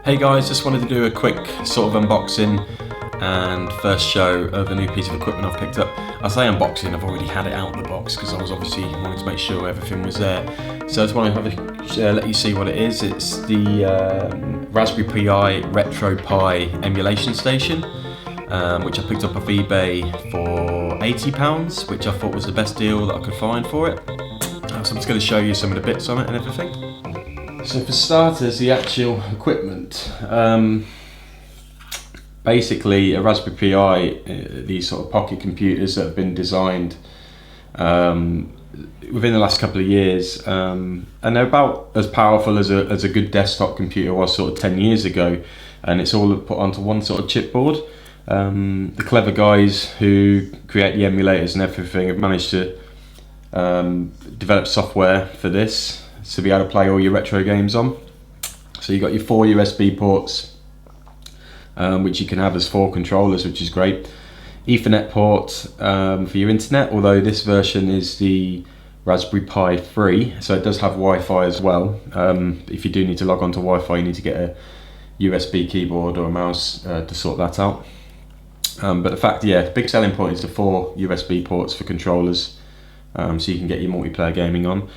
Hey guys, just wanted to do a quick sort of unboxing and first show of a new piece of equipment I've picked up. I say unboxing, I've already had it out of the box because I was obviously wanting to make sure everything was there. So I just want to let you see what it is. It's the Raspberry Pi Retropie emulation station, which I picked up off eBay for £80, which I thought was the best deal that I could find for it. So I'm just going to show you some of the bits on it and everything. So for starters, the actual equipment. Basically, a Raspberry Pi, these sort of pocket computers that have been designed within the last couple of years, and they're about as powerful as a good desktop computer was sort of 10 years ago, and it's all put onto one sort of chipboard. The clever guys who create the emulators and everything have managed to develop software for this to be able to play all your retro games on. So you've got your 4 USB ports, which you can have as 4 controllers, which is great. Ethernet port for your internet, although this version is the Raspberry Pi 3, so it does have Wi-Fi as well. If you do need to log on to Wi-Fi, you need to get a USB keyboard or a mouse to sort that out. But the fact, big selling point is the 4 USB ports for controllers, so you can get your multiplayer gaming on.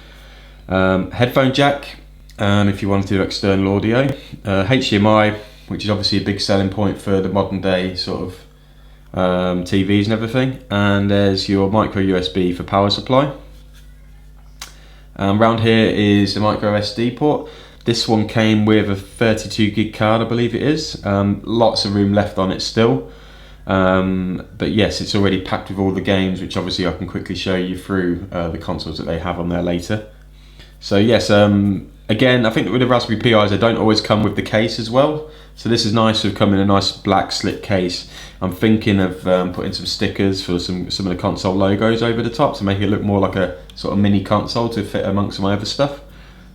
Headphone jack, if you want to do external audio. HDMI, which is obviously a big selling point for the modern day sort of TVs and everything. And there's your micro USB for power supply. Around here is the micro SD port. This one came with a 32 gig card, I believe it is. Lots of room left on it still. But yes, it's already packed with all the games, which obviously I can quickly show you through the consoles that they have on there later. So yes, again, I think that with the Raspberry Pis, they don't always come with the case as well. So this is nice to come in a nice black slick case. I'm thinking of putting some stickers for some of the console logos over the top to make it look more like a sort of mini console to fit amongst my other stuff.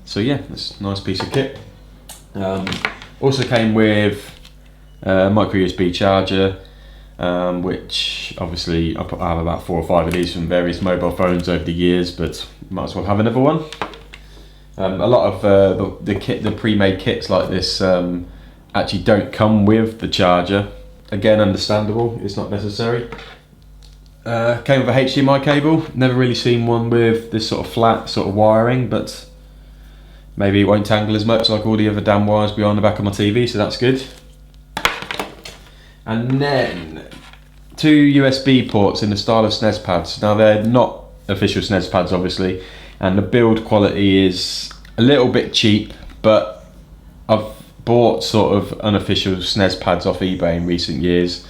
So yeah, it's a nice piece of kit. Also came with a micro USB charger, which obviously I have about 4 or 5 of these from various mobile phones over the years, but might as well have another one. A lot of the pre-made kits like this actually don't come with the charger. Again, understandable, it's not necessary. Came with a HDMI cable. Never really seen one with this sort of flat sort of wiring, but maybe it won't tangle as much like all the other damn wires behind the back of my TV, so that's good. And then 2 USB ports in the style of SNES pads. Now they're not official SNES pads obviously, and the build quality is a little bit cheap, but I've bought sort of unofficial SNES pads off eBay in recent years,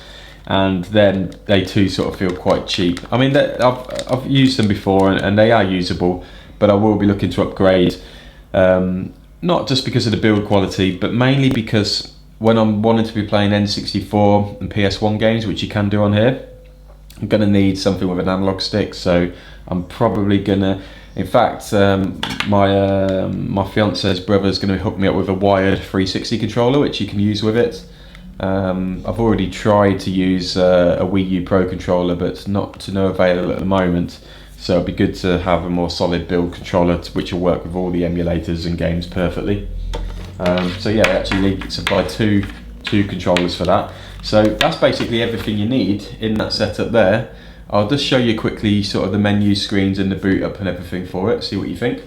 and then they too sort of feel quite cheap. I mean, I've used them before and they are usable, but I will be looking to upgrade, not just because of the build quality, but mainly because when I'm wanting to be playing N64 and PS1 games, which you can do on here, I'm going to need something with an analog stick. So I'm probably gonna, in fact, my fiance's brother is going to hook me up with a wired 360 controller, which you can use with it. I've already tried to use a Wii U Pro controller, but not to no avail at the moment. So it'd be good to have a more solid build controller which will work with all the emulators and games perfectly. So yeah, they actually supply two controllers for that. So that's basically everything you need in that setup there. I'll just show you quickly sort of the menu screens and the boot up and everything for it, see what you think.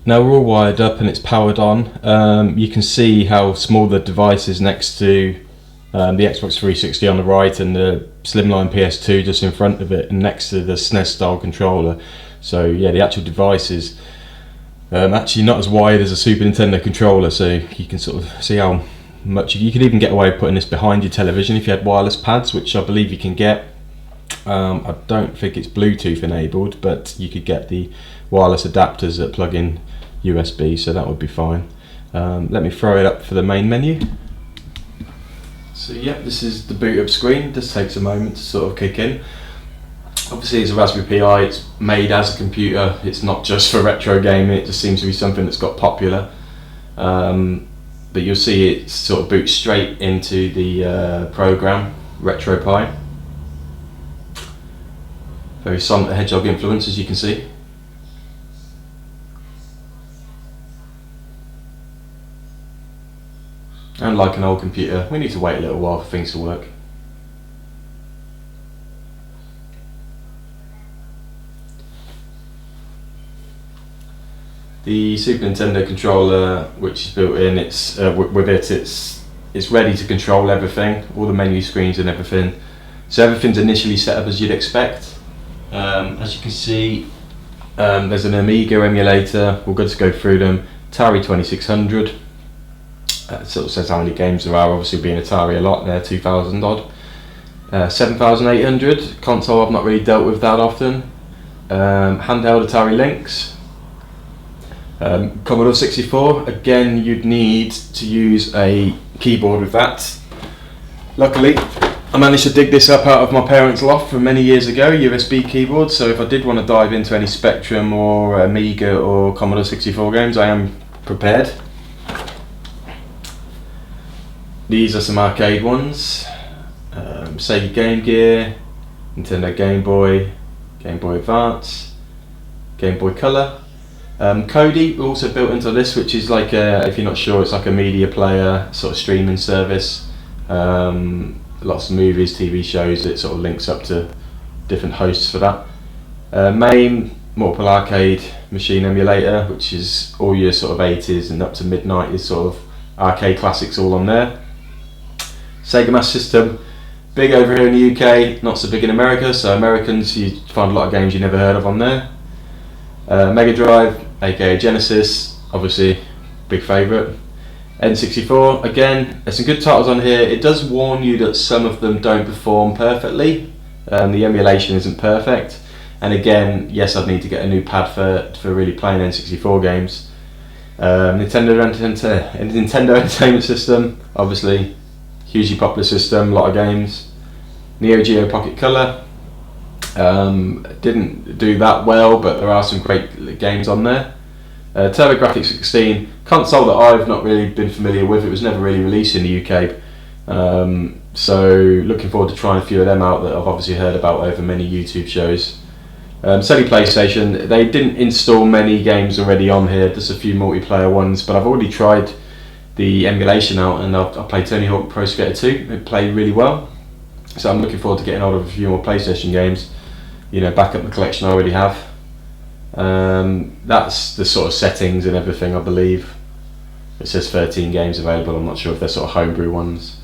Now we're all wired up and it's powered on. You can see how small the device is next to the Xbox 360 on the right and the slimline PS2 just in front of it and next to the SNES style controller. So yeah, the actual device is actually not as wide as a Super Nintendo controller, so you can sort of see how much you could even get away with putting this behind your television if you had wireless pads, which I believe you can get. I don't think it's Bluetooth enabled, but you could get the wireless adapters that plug in USB, so that would be fine. Let me throw it up for the main menu. So yeah, this is the boot up screen. This takes a moment to sort of kick in. Obviously it's a Raspberry Pi, it's made as a computer, it's not just for retro gaming, it just seems to be something that's got popular. But you'll see it sort of boots straight into the program, Retropie. Very Sonic the Hedgehog influence, as you can see. And like an old computer, we need to wait a little while for things to work. The Super Nintendo controller, which is built in, it's ready to control everything, all the menu screens and everything. So everything's initially set up as you'd expect. As you can see, there's an Amiga emulator. We'll just go through them. Atari 2600. It sort of says how many games there are. Obviously, being Atari a lot there, 2,000 odd. 7800 console. I've not really dealt with that often. Handheld Atari Lynx. Commodore 64, again you'd need to use a keyboard with that. Luckily I managed to dig this up out of my parents' loft from many years ago, USB keyboard, so if I did want to dive into any Spectrum or Amiga or Commodore 64 games, I am prepared. These are some arcade ones. Sega Game Gear, Nintendo Game Boy, Game Boy Advance, Game Boy Color. Kodi also built into this, which is like if you're not sure, it's like a media player sort of streaming service. Lots of movies, TV shows, it sort of links up to different hosts for that. MAME, multiple arcade machine emulator, which is all your sort of 80s and up to mid-90s sort of arcade classics all on there. Sega Master System, big over here in the UK, not so big in America, so Americans, you find a lot of games you never heard of on there. Mega Drive, aka Genesis, obviously big favourite. N64, again, there's some good titles on here. It does warn you that some of them don't perform perfectly. The emulation isn't perfect. And again, yes, I'd need to get a new pad for really playing N64 games. Nintendo Entertainment System, obviously hugely popular system, a lot of games. Neo Geo Pocket Color, didn't do that well, but there are some great games on there. TurboGrafx 16, console that I've not really been familiar with. It was never really released in the UK, so looking forward to trying a few of them out that I've obviously heard about over many YouTube shows. Sony PlayStation, they didn't install many games already on here, just a few multiplayer ones, but I've already tried the emulation out and I've played Tony Hawk Pro Skater 2. It played really well, so I'm looking forward to getting hold of a few more PlayStation games, you know, back up the collection I already have. That's the sort of settings and everything, I believe. It says 13 games available. I'm not sure if they're sort of homebrew ones.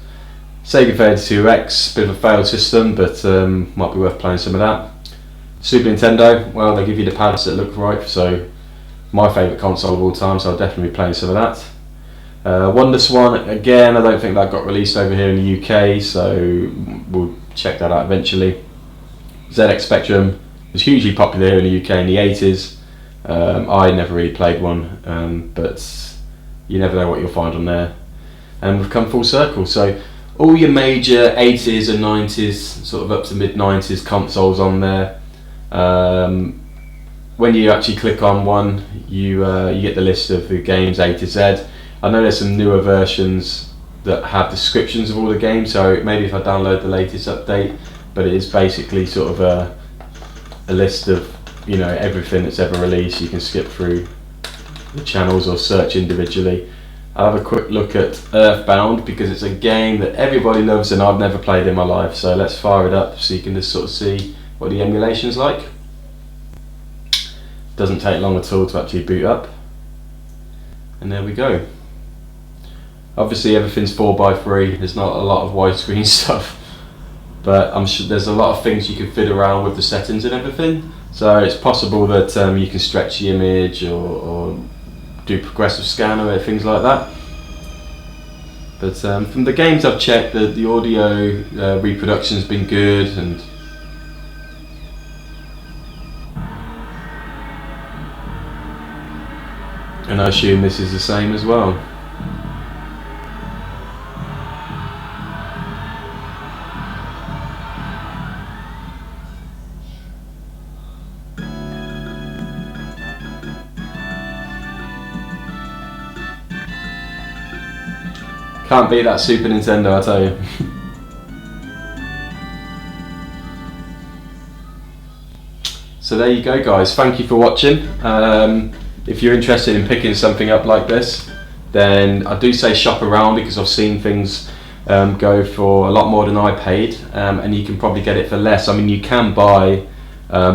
Sega 32X, bit of a failed system, but might be worth playing some of that. Super Nintendo, well, they give you the pads that look right, so my favourite console of all time, so I'll definitely be playing some of that. WonderSwan, again, I don't think that got released over here in the UK, so we'll check that out eventually. ZX Spectrum was hugely popular here in the UK in the 80s. I never really played one, but you never know what you'll find on there. And we've come full circle, so all your major 80s and 90s, sort of up to mid-90s consoles on there. When you actually click on one, you get the list of the games A to Z. I know there's some newer versions that have descriptions of all the games, so maybe if I download the latest update, but it is basically sort of a list of, you know, everything that's ever released. You can skip through the channels or search individually. I'll have a quick look at Earthbound because it's a game that everybody loves and I've never played in my life, so let's fire it up so you can just sort of see what the emulation's like. Doesn't take long at all to actually boot up, and there we go. Obviously everything's 4x3, there's not a lot of widescreen stuff, but I'm sure there's a lot of things you can fit around with the settings and everything, so it's possible that you can stretch the image or do progressive scan or things like that. But from the games I've checked, the audio reproduction's been good, and I assume this is the same as well. Can't beat that Super Nintendo, I tell you. So there you go, guys. Thank you for watching. If you're interested in picking something up like this, then I do say shop around, because I've seen things go for a lot more than I paid, and you can probably get it for less. I mean, you can buy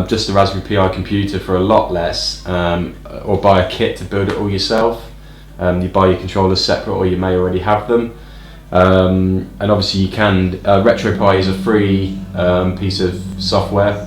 just a Raspberry Pi computer for a lot less, or buy a kit to build it all yourself. You buy your controllers separate, or you may already have them. And obviously you can, Retropie is a free piece of software,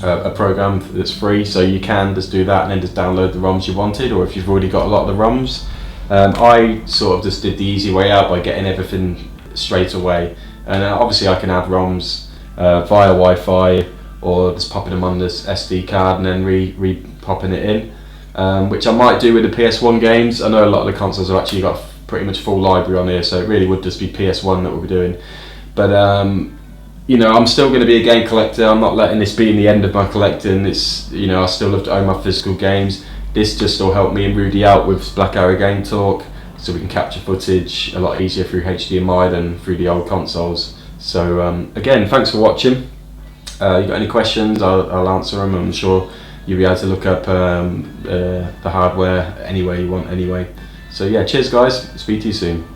a program that's free, so you can just do that and then just download the ROMs you wanted, or if you've already got a lot of the ROMs. I sort of just did the easy way out by getting everything straight away, and obviously I can add ROMs via Wi-Fi, or just popping them on this SD card and then re-popping it in, which I might do with the PS1 games. I know a lot of the consoles have actually got pretty much full library on here, so it really would just be PS1 that we'll be doing. But you know, I'm still going to be a game collector. I'm not letting this be in the end of my collecting. It's, you know, I still love to own my physical games. This just will help me and Rudy out with Black Arrow Game Talk, so we can capture footage a lot easier through HDMI than through the old consoles. So again, thanks for watching. You got any questions, I'll answer them. I'm sure you'll be able to look up the hardware any way you want anyway. So yeah, cheers guys, speak to you soon.